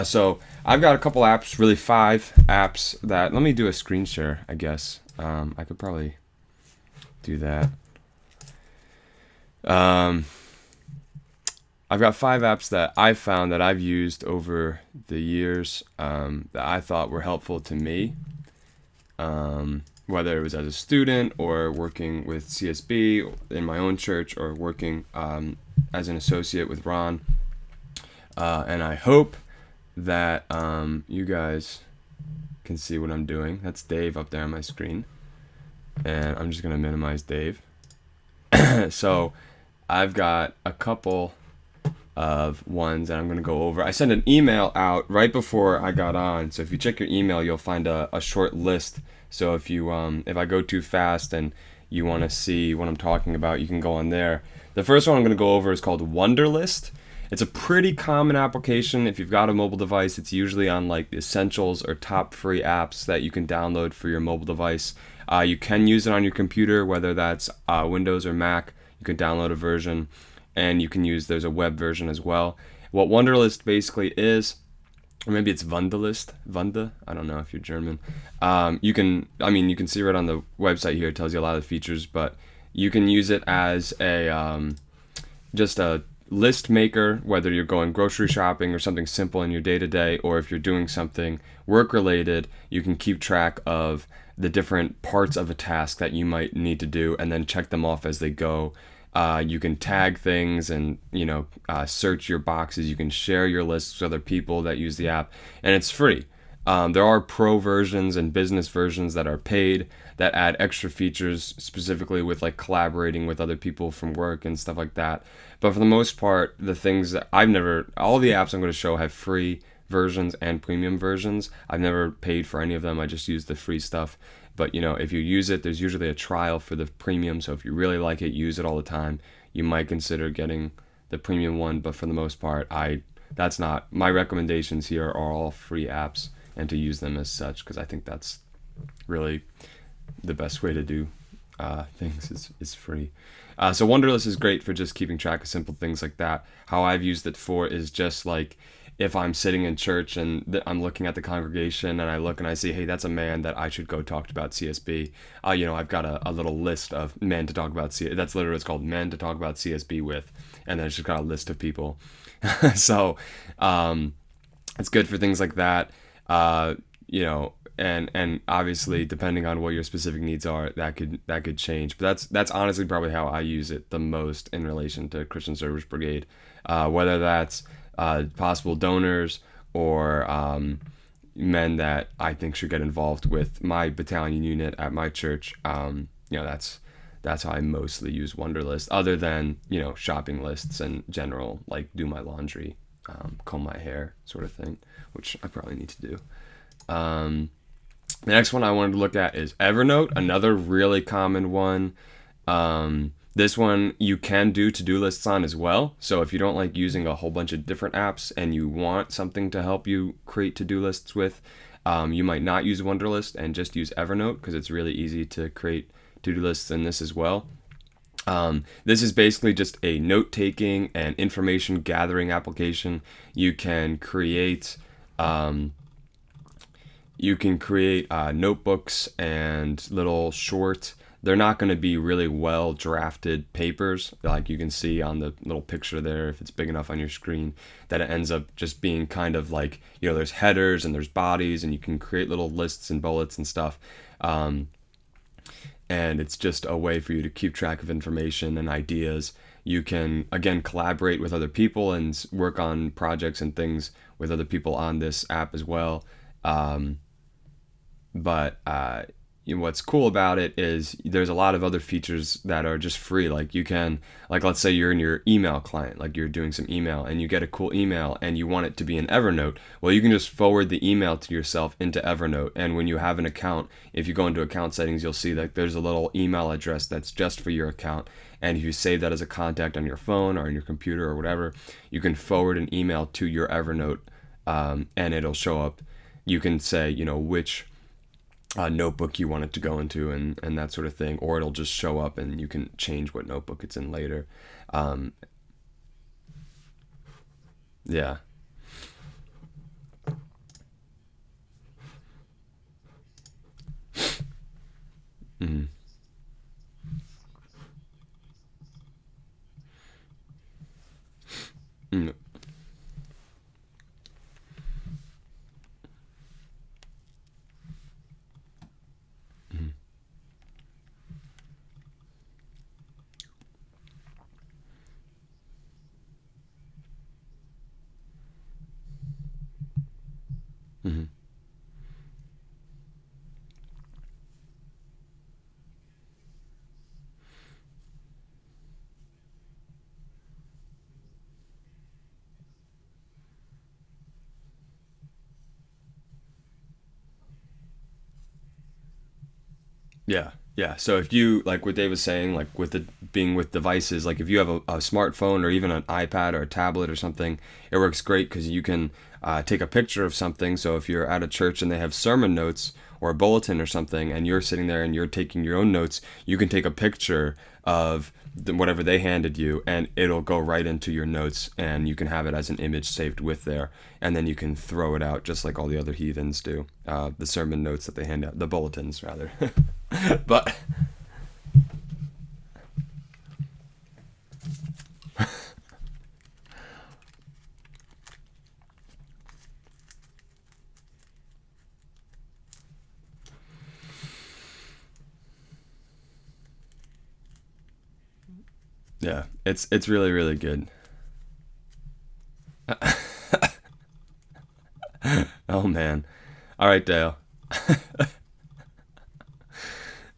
So I've got a couple apps, really 5 apps that, let me do a screen share, I guess. I could probably do that. Um, I've got 5 apps that I've found that I've used over the years that I thought were helpful to me, whether it was as a student or working with CSB in my own church or working as an associate with Ron. And I hope that you guys can see what I'm doing. That's Dave up there on my screen. And I'm just going to minimize Dave. So I've got a couple of ones that I'm going to go over. I sent an email out right before I got on. So if you check your email, you'll find a short list. So if I go too fast and you want to see what I'm talking about, you can go on there. The first one I'm going to go over is called Wunderlist. It's a pretty common application. If you've got a mobile device, it's usually on like the essentials or top free apps that you can download for your mobile device. You can use it on your computer, whether that's Windows or Mac. You can download a version, and there's a web version as well. What Wunderlist basically is, or maybe it's Wunderlist, Wunda, I don't know if you're German. You can see right on the website here, it tells you a lot of the features, but you can use it as just a list maker, whether you're going grocery shopping or something simple in your day-to-day, or if you're doing something work-related, you can keep track of the different parts of a task that you might need to do and then check them off as they go. You can tag things and search your boxes. You can share your lists with other people that use the app, and it's free. There are pro versions and business versions that are paid that add extra features, specifically with like collaborating with other people from work and stuff like that. But for the most part, the things that all the apps I'm going to show have free versions and premium versions. I've never paid for any of them. I just use the free stuff. But if you use it, there's usually a trial for the premium. So if you really like it, use it all the time. You might consider getting the premium one. But for the most part, that's not my recommendations. Here are all free apps, and to use them as such, because I think that's really the best way to do things is free. So Wunderlist is great for just keeping track of simple things like that. How I've used it for is just like if I'm sitting in church and I'm looking at the congregation and I look and I see, hey, that's a man that I should go talk about CSB. I've got a little list of men to talk about CSB. That's literally what it's called, men to talk about CSB with. And then it's just got a list of people. So it's good for things like that. And obviously depending on what your specific needs are, that could change. But that's honestly probably how I use it the most in relation to Christian Service Brigade, whether that's possible donors or men that I think should get involved with my battalion unit at my church. That's how I mostly use Wunderlist, other than shopping lists and general, like do my laundry, comb my hair sort of thing, which I probably need to do. The next one I wanted to look at is Evernote, another really common one. This one you can do to-do lists on as well. So if you don't like using a whole bunch of different apps and you want something to help you create to-do lists with, you might not use Wunderlist and just use Evernote, because it's really easy to create to-do lists in this as well. This is basically just a note-taking and information gathering application. You can create notebooks and little short. They're not going to be really well drafted papers, like you can see on the little picture there, if it's big enough on your screen, that it ends up just being kind of like, there's headers and there's bodies, and you can create little lists and bullets and stuff. And it's just a way for you to keep track of information and ideas. You can, again, collaborate with other people and work on projects and things with other people on this app as well. But what's cool about it is there's a lot of other features that are just free. Like you can, let's say you're in your email client, like you're doing some email and you get a cool email and you want it to be in Evernote. Well, you can just forward the email to yourself into Evernote. And when you have an account, if you go into account settings, you'll see that there's a little email address that's just for your account. And if you save that as a contact on your phone or on your computer or whatever, you can forward an email to your Evernote, and it'll show up. You can say, which notebook you want it to go into and that sort of thing, or it'll just show up and you can change what notebook it's in later. Yeah. Hmm. Yeah, yeah. So if you like what Dave was saying, like with the being with devices, like if you have a smartphone or even an iPad or a tablet or something, it works great because you can take a picture of something. So if you're at a church and they have sermon notes or a bulletin or something, and you're sitting there and you're taking your own notes, you can take a picture of whatever they handed you, and it'll go right into your notes, and you can have it as an image saved with there, and then you can throw it out just like all the other heathens do. The sermon notes that they hand out, the bulletins rather. But yeah, it's really really good. Oh man. All right, Dale.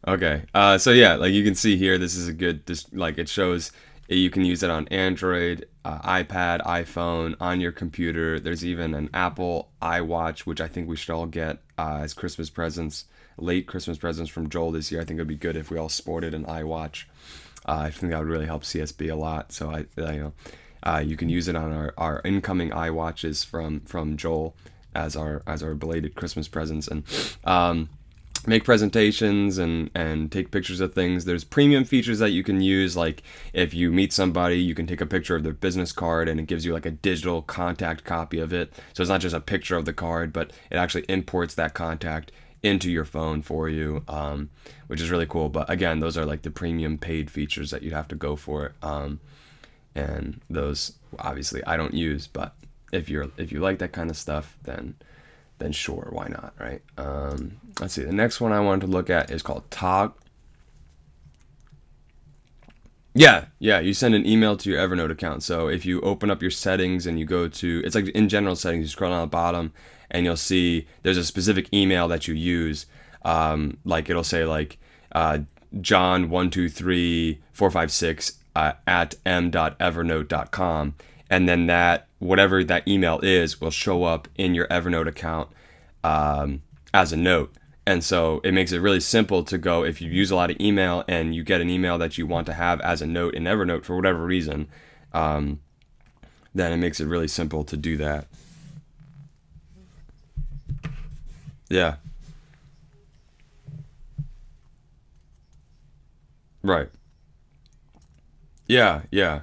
Okay. So yeah, like you can see here, this is a good. This like it shows you can use it on Android, iPad, iPhone, on your computer. There's even an Apple iWatch, which I think we should all get as Christmas presents, late Christmas presents from Joel this year. I think it'd be good if we all sported an iWatch. I think that would really help CSB a lot. So you can use it on our incoming iWatches from Joel as our belated Christmas presents, and make presentations and take pictures of things. There's premium features that you can use, like if you meet somebody, you can take a picture of their business card and it gives you like a digital contact copy of it. So it's not just a picture of the card, but it actually imports that contact into your phone for you, which is really cool. But again, those are like the premium paid features that you'd have to go for, and those obviously I don't use. But if you like that kind of stuff, then sure, why not, right? Let's see. The next one I wanted to look at is called Tog. Yeah, yeah. You send an email to your Evernote account. So if you open up your settings and you go to, it's like in general settings, you scroll down the bottom and you'll see there's a specific email that you use. Like it'll say like John123456 at m.evernote.com, and then that whatever that email is will show up in your Evernote account as a note. And so it makes it really simple to go, if you use a lot of email and you get an email that you want to have as a note in Evernote for whatever reason, then it makes it really simple to do that. Yeah, right. Yeah, yeah.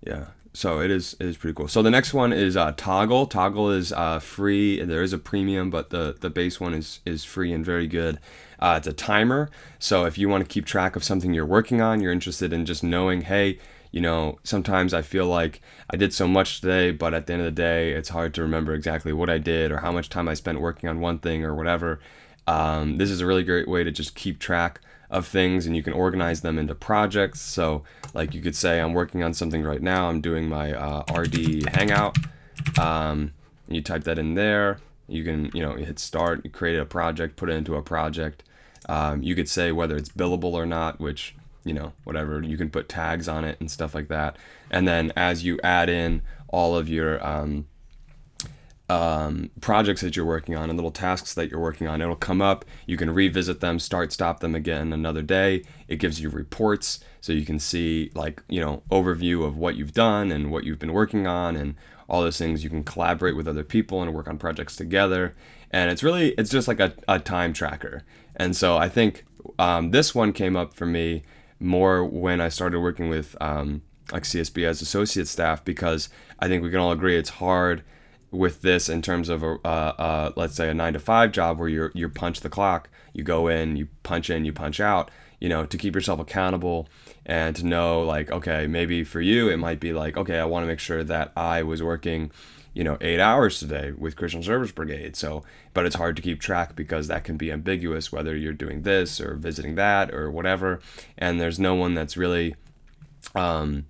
Yeah. So it is pretty cool. So the next one is Toggle. Toggle is free. There is a premium, but the base one is free and very good. It's a timer. So if you want to keep track of something you're working on, you're interested in just knowing, hey, sometimes I feel like I did so much today, but at the end of the day, it's hard to remember exactly what I did or how much time I spent working on one thing or whatever. This is a really great way to just keep track of things, and you can organize them into projects. So like you could say I'm working on something right now, I'm doing my RD Hangout. You type that in there, you can you hit start, you create a project, put it into a project. You could say whether it's billable or not, which whatever, you can put tags on it and stuff like that. And then as you add in all of your projects that you're working on and little tasks that you're working on, it'll come up. You can revisit them, stop them again another day. It gives you reports so you can see like overview of what you've done and what you've been working on and all those things. You can collaborate with other people and work on projects together, and it's just like a time tracker. And so I think this one came up for me more when I started working with like CSB as associate staff, because I think we can all agree it's hard with this in terms of let's say a 9 to 5 job where you punch the clock, you go in, you punch out, to keep yourself accountable and to know like, okay, maybe for you it might be like, okay, I want to make sure that I was working 8 hours today with Christian Service Brigade. So but it's hard to keep track because that can be ambiguous whether you're doing this or visiting that or whatever, and there's no one that's really um,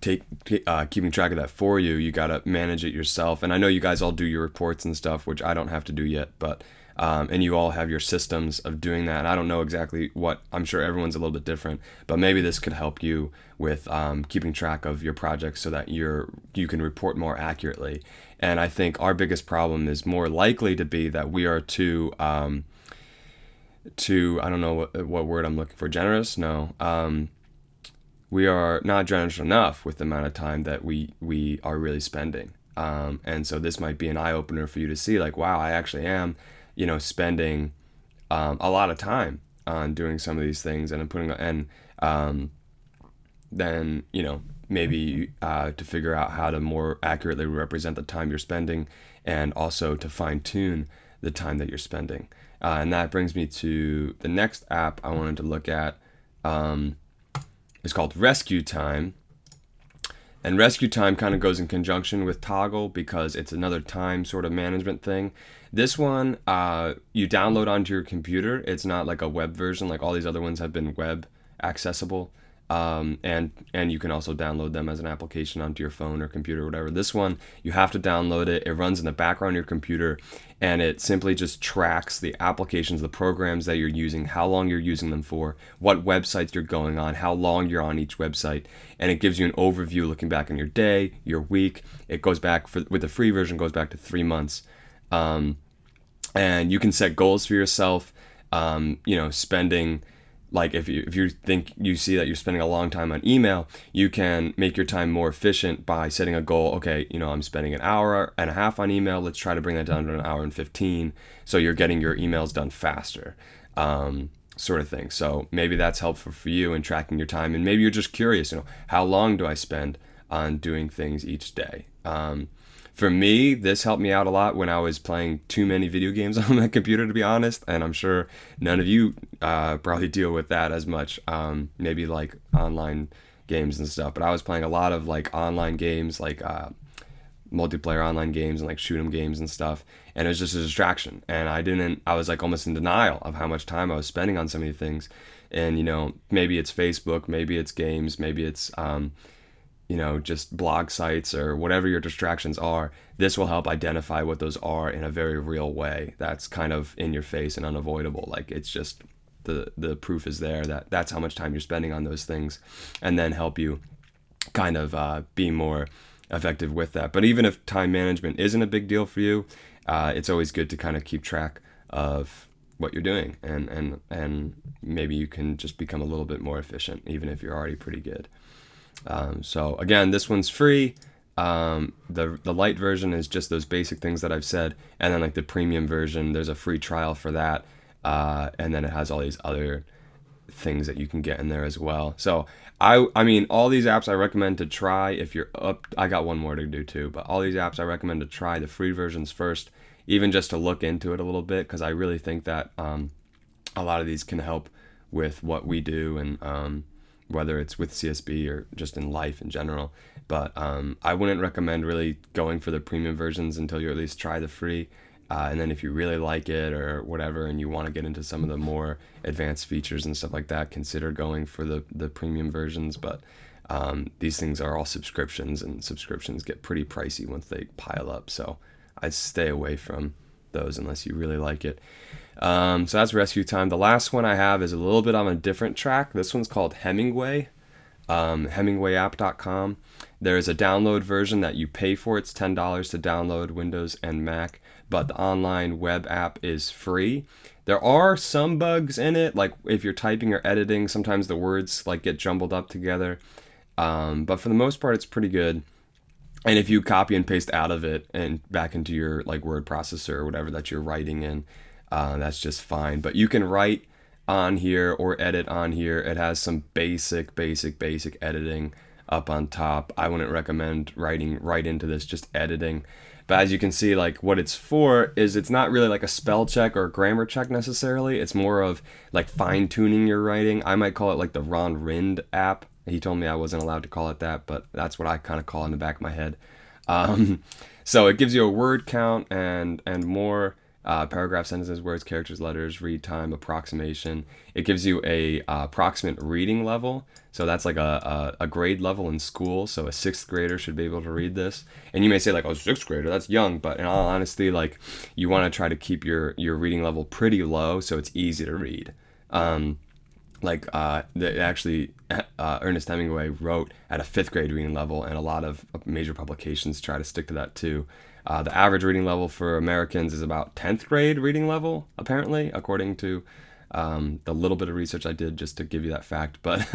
keeping track of that for you. You got to manage it yourself. And I know you guys all do your reports and stuff, which I don't have to do yet, but and you all have your systems of doing that. And I don't know exactly what, I'm sure everyone's a little bit different, but maybe this could help you with keeping track of your projects so that you can report more accurately. And I think our biggest problem is more likely to be that we are too, I don't know what word I'm looking for, generous? No. We are not generous enough with the amount of time that we are really spending. And so this might be an eye opener for you to see, like, wow, I actually am, spending a lot of time on doing some of these things, and I'm putting, and then, maybe to figure out how to more accurately represent the time you're spending, and also to fine tune the time that you're spending. And that brings me to the next app I wanted to look at. It's called Rescue Time. And Rescue Time kind of goes in conjunction with Toggle because it's another time sort of management thing. This one, you download onto your computer. It's not like a web version, like all these other ones have been web accessible. And you can also download them as an application onto your phone or computer or whatever. This one, you have to download it. It runs in the background of your computer, and it simply just tracks the applications, the programs that you're using, how long you're using them for, what websites you're going on, how long you're on each website, and it gives you an overview looking back on your day, your week. It goes back, with the free version, goes back to 3 months. And you can set goals for yourself, spending, like if you think you see that you're spending a long time on email, you can make your time more efficient by setting a goal. Okay, I'm spending an hour and a half on email. Let's try to bring that down to an hour and 15. So you're getting your emails done faster, sort of thing. So maybe that's helpful for you in tracking your time. And maybe you're just curious, how long do I spend on doing things each day? For me, this helped me out a lot when I was playing too many video games on my computer, to be honest. And I'm sure none of you probably deal with that as much. Maybe like online games and stuff. But I was playing a lot of like online games, like multiplayer online games and like shoot 'em games and stuff. And it was just a distraction. And I was like almost in denial of how much time I was spending on so many things. And, maybe it's Facebook, maybe it's games, maybe it's just blog sites or whatever your distractions are. This will help identify what those are in a very real way. That's kind of in your face and unavoidable. Like, it's just the proof is there that that's how much time you're spending on those things, and then help you kind of be more effective with that. But even if time management isn't a big deal for you, it's always good to kind of keep track of what you're doing, and maybe you can just become a little bit more efficient, even if you're already pretty good. So again, this one's free. The light version is just those basic things that I've said, and then like the premium version, there's a free trial for that, and then it has all these other things that you can get in there as well. So I mean, all these apps I recommend to try if you're up. I got one more to do too, but all these apps I recommend to try the free versions first, even just to look into it a little bit, because I really think that a lot of these can help with what we do, and whether it's with CSB or just in life in general. But I wouldn't recommend really going for the premium versions until you at least try the free. And then if you really like it or whatever, and you want to get into some of the more advanced features and stuff like that, consider going for the premium versions. But these things are all subscriptions, and subscriptions get pretty pricey once they pile up. So I'd stay away from those unless you really like it. So that's Rescue Time. The last one I have is a little bit on a different track. This one's called Hemingway, HemingwayApp.com. There's a download version that you pay for. It's $10 to download Windows and Mac, but the online web app is free. There are some bugs in it, like if you're typing or editing, sometimes the words like get jumbled up together. But for the most part, it's pretty good. And if you copy and paste out of it and back into your like word processor or whatever that you're writing in, that's just fine. But you can write on here or edit on here. It has some basic editing up on top. I wouldn't recommend writing right into this, just editing. But as you can see, like what it's for is it's not really like a spell check or a grammar check necessarily. It's more of like fine tuning your writing. I might call it like the Ron Rind app. He told me I wasn't allowed to call it that, but that's what I kind of call in the back of my head. So it gives you a word count and more paragraph, sentences, words, characters, letters, read time, approximation. It gives you a approximate reading level. So that's like a grade level in school. So a sixth grader should be able to read this. And you may say like, oh, sixth grader, that's young. But in all honesty, like you want to try to keep your reading level pretty low so it's easy to read. Actually, Ernest Hemingway wrote at a fifth grade reading level, and a lot of major publications try to stick to that too. The average reading level for Americans is about 10th grade reading level, apparently, according to the little bit of research I did just to give you that fact. But,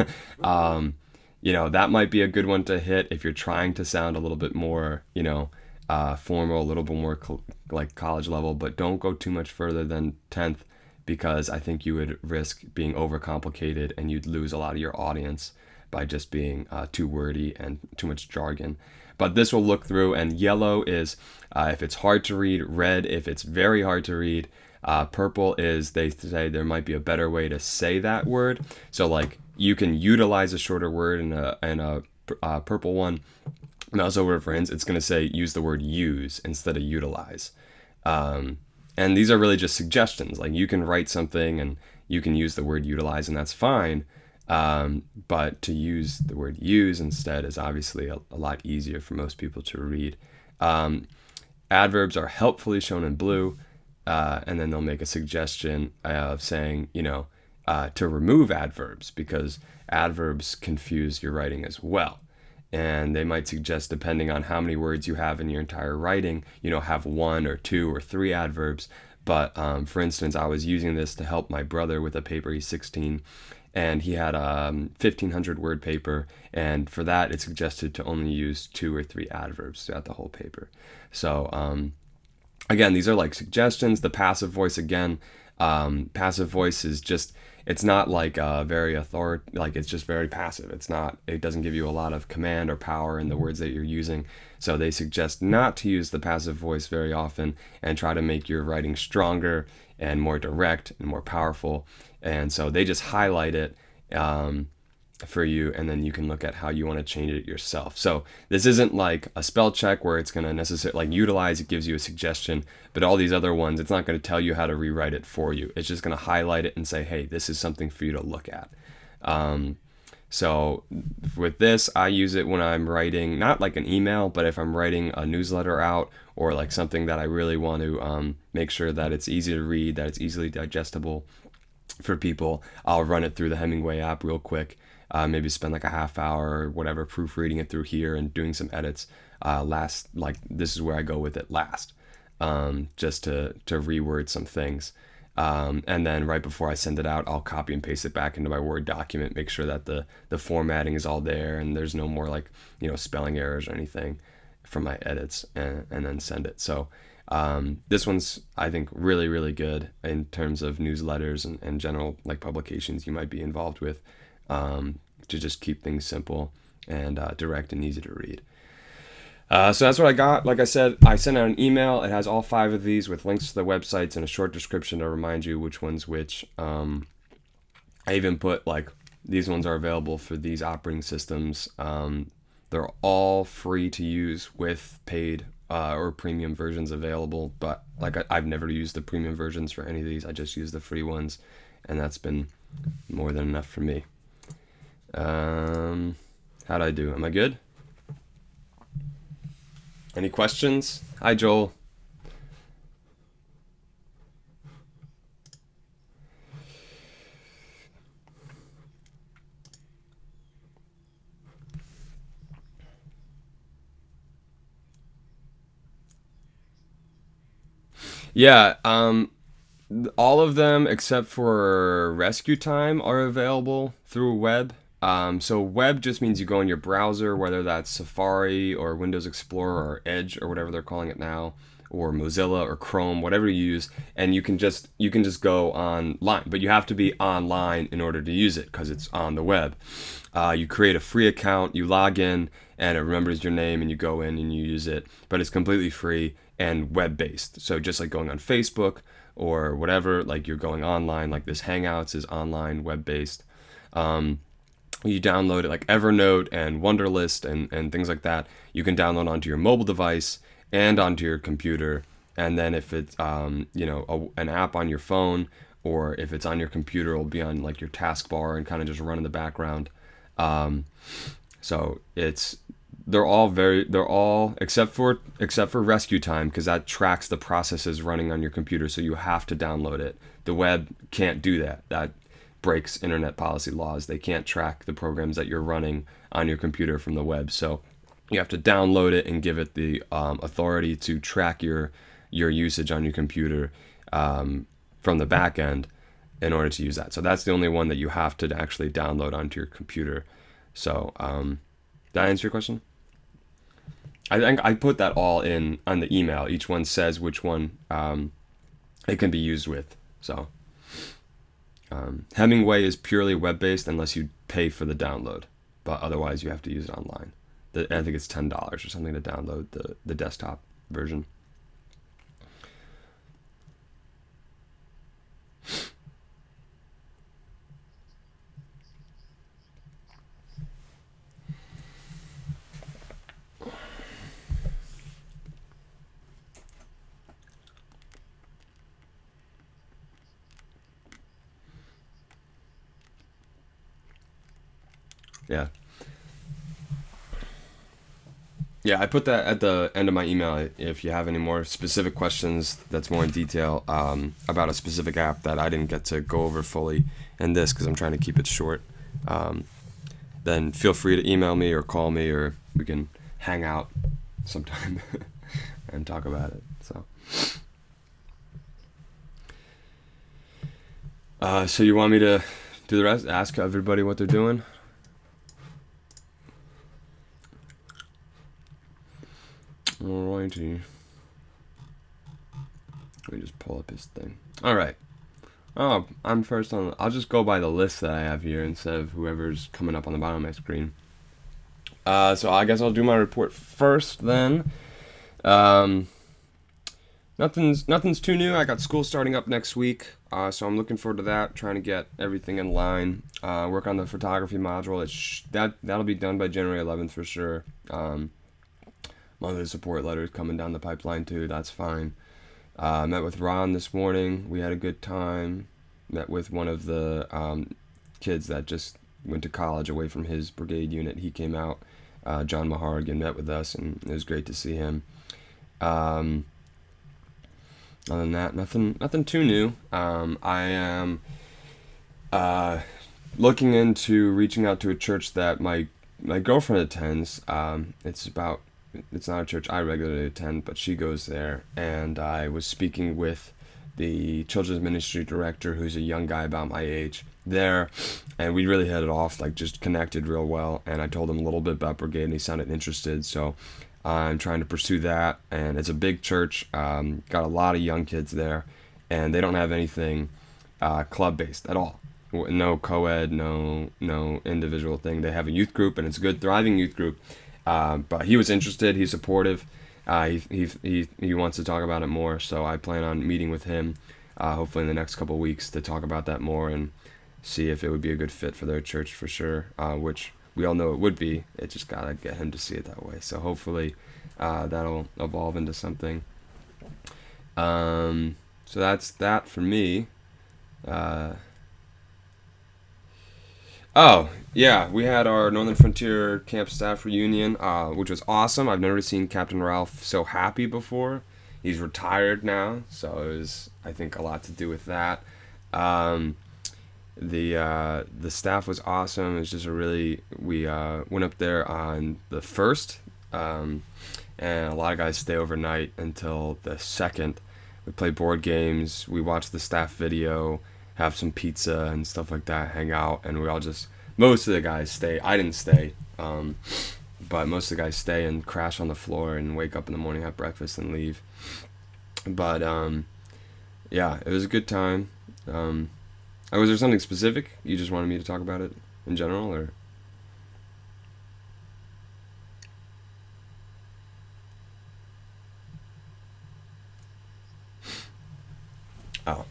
that might be a good one to hit if you're trying to sound a little bit more, formal, a little bit more like college level, but don't go too much further than 10th, because I think you would risk being overcomplicated and you'd lose a lot of your audience by just being too wordy and too much jargon. But this will look through, and yellow is if it's hard to read, red if it's very hard to read, purple is they say there might be a better way to say that word. So like you can utilize a shorter word in a purple one. Mouse over friends, it's going to say use the word use instead of utilize. And these are really just suggestions. Like you can write something and you can use the word utilize, and that's fine. But to use the word use instead is obviously a lot easier for most people to read. Adverbs are helpfully shown in blue, and then they'll make a suggestion of saying, to remove adverbs, because adverbs confuse your writing as well. And they might suggest, depending on how many words you have in your entire writing, have 1 or 2 or 3 adverbs. But for instance, I was using this to help my brother with a paper. He's 16, and he had a 1,500 word paper. And for that, it suggested to only use 2 or 3 adverbs throughout the whole paper. So again, these are like suggestions. The passive voice, again, passive voice is just, it's not like very like it's just very passive. It doesn't give you a lot of command or power in the words that you're using. So they suggest not to use the passive voice very often and try to make your writing stronger and more direct and more powerful. And so they just highlight it for you, and then you can look at how you want to change it yourself. So this isn't like a spell check where it's going to necessarily like utilize, it gives you a suggestion, but all these other ones, it's not going to tell you how to rewrite it for you. It's just going to highlight it and say, hey, this is something for you to look at. So with this, I use it when I'm writing, not like an email, but if I'm writing a newsletter out, or like something that I really want to make sure that it's easy to read, that it's easily digestible for people, I'll run it through the Hemingway app real quick. Maybe spend like a half hour or whatever proofreading it through here and doing some edits. This is where I go with it last, just to reword some things. And then right before I send it out, I'll copy and paste it back into my Word document, make sure that the formatting is all there and there's no more like, spelling errors or anything from my edits, and then send it. So this one's, I think, really, really good in terms of newsletters and general like publications you might be involved with, to just keep things simple and direct and easy to read. So that's what I got. Like I said, I sent out an email. It has all 5 of these with links to the websites and a short description to remind you which one's which. I even put like these ones are available for these operating systems. They're all free to use with paid or premium versions available. But like I've never used the premium versions for any of these. I just use the free ones, and that's been more than enough for me. How'd I do? Am I good? Any questions? Hi, Joel. Yeah, all of them except for rescue time are available through web. So web just means you go in your browser, whether that's Safari or Windows Explorer or Edge or whatever they're calling it now, or Mozilla or Chrome, whatever you use, and you can just go online. But you have to be online in order to use it because it's on the web. You create a free account, you log in, and it remembers your name, and you go in and you use it. But it's completely free and web-based. So just like going on Facebook or whatever, like you're going online, like this Hangouts is online, web-based. You download it like Evernote and Wunderlist and things like that. You can download onto your mobile device and onto your computer. And then if it's an app on your phone, or if it's on your computer, it'll be on like your taskbar and kind of just run in the background. Um, so it's they're all except for rescue time, because that tracks the processes running on your computer, so you have to download it. The web can't do that. That breaks internet policy laws. They can't track the programs that you're running on your computer from the web. So you have to download it and give it the authority to track your usage on your computer from the back end in order to use that. So that's the only one that you have to actually download onto your computer. So did I answer your question? I think I put that all in on the email. Each one says which one it can be used with. So Hemingway is purely web-based unless you pay for the download, but otherwise you have to use it online. I think it's $10 or something to download the desktop version. Yeah. Yeah, I put that at the end of my email. If you have any more specific questions that's more in detail about a specific app that I didn't get to go over fully in this, because I'm trying to keep it short, then feel free to email me or call me, or we can hang out sometime and talk about it. So you want me to do the rest? Ask everybody what they're doing? Alrighty. Let me just pull up his thing. Alright. Oh, I'm first on. I'll just go by the list that I have here instead of whoever's coming up on the bottom of my screen. So I guess I'll do my report first then. Nothing's too new. I got school starting up next week, so I'm looking forward to that. Trying to get everything in line. Work on the photography module. That'll be done by January 11th for sure. Monthly support letters coming down the pipeline too. That's fine. Met with Ron this morning. We had a good time. Met with one of the kids that just went to college away from his brigade unit. He came out. John Maharigan met with us, and it was great to see him. Other than that, nothing too new. I am looking into reaching out to a church that my girlfriend attends. It's not a church I regularly attend, but she goes there. And I was speaking with the children's ministry director, who's a young guy about my age, there, and we really hit it off, like just connected real well. And I told him a little bit about Brigade, and he sounded interested. So I'm trying to pursue that. And it's a big church, got a lot of young kids there, and they don't have anything club-based at all. No co-ed, no individual thing. They have a youth group, and it's a good, thriving youth group. But he was interested. He's supportive. He wants to talk about it more. So I plan on meeting with him, hopefully in the next couple of weeks, to talk about that more and see if it would be a good fit for their church for sure. Which we all know it would be. It just gotta get him to see it that way. So hopefully, that'll evolve into something. So that's that for me. Oh, yeah, we had our Northern Frontier Camp staff reunion, which was awesome. I've never seen Captain Ralph so happy before. He's retired now, so it was, I think, a lot to do with that. The staff was awesome. It was just we went up there on the 1st, and a lot of guys stay overnight until the 2nd. We played board games, we watched the staff video, have some pizza and stuff like that, hang out, and we all just, most of the guys stay. I didn't stay, but most of the guys stay and crash on the floor and wake up in the morning, have breakfast, and leave. But yeah, it was a good time. Was there something specific you just wanted me to talk about it in general, or? Oh.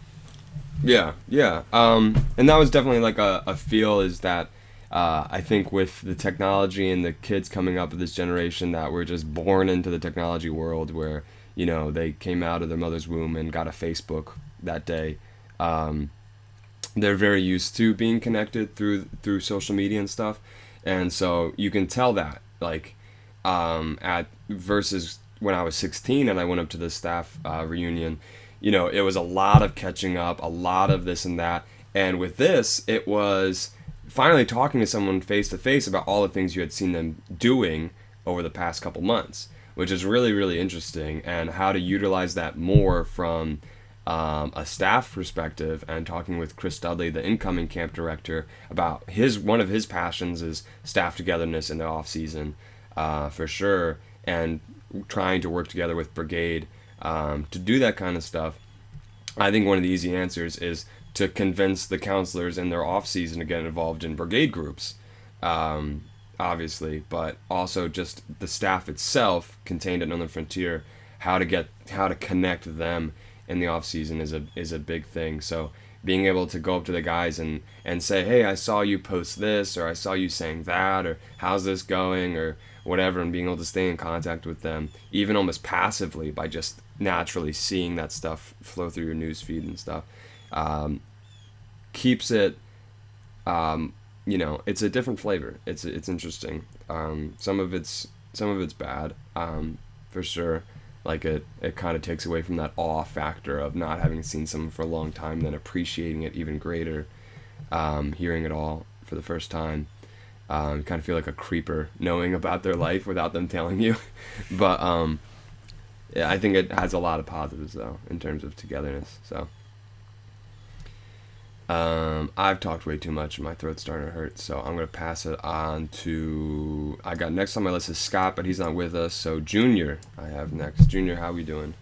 Yeah. And that was definitely like a feel, is that I think with the technology and the kids coming up of this generation, that we're just born into the technology world where they came out of their mother's womb and got a Facebook that day. Um, they're very used to being connected through social media and stuff, and so you can tell that, like, at versus when I was 16 and I went up to the staff reunion. It was a lot of catching up, a lot of this and that, and with this, it was finally talking to someone face to face about all the things you had seen them doing over the past couple months, which is really, really interesting, and how to utilize that more from a staff perspective, and talking with Chris Dudley, the incoming camp director, about one of his passions is staff togetherness in the off season, for sure, and trying to work together with Brigade to do that kind of stuff. I think one of the easy answers is to convince the counselors in their off season to get involved in Brigade groups, obviously, but also just the staff itself contained at Northern Frontier, how to connect them in the off season is a big thing. So being able to go up to the guys and say, hey, I saw you post this, or I saw you saying that, or how's this going, or whatever, and being able to stay in contact with them, even almost passively, by just naturally seeing that stuff flow through your news feed and stuff, keeps it, it's a different flavor. It's interesting. Some of it's bad, for sure. Like, it kind of takes away from that awe factor of not having seen someone for a long time, then appreciating it even greater, hearing it all for the first time. You kind of feel like a creeper knowing about their life without them telling you. But yeah, I think it has a lot of positives, though, in terms of togetherness. So I've talked way too much and my throat's starting to hurt, so I'm going to pass it on to... I got next on my list is Scott, but he's not with us, so Junior I have next. Junior, how we doing?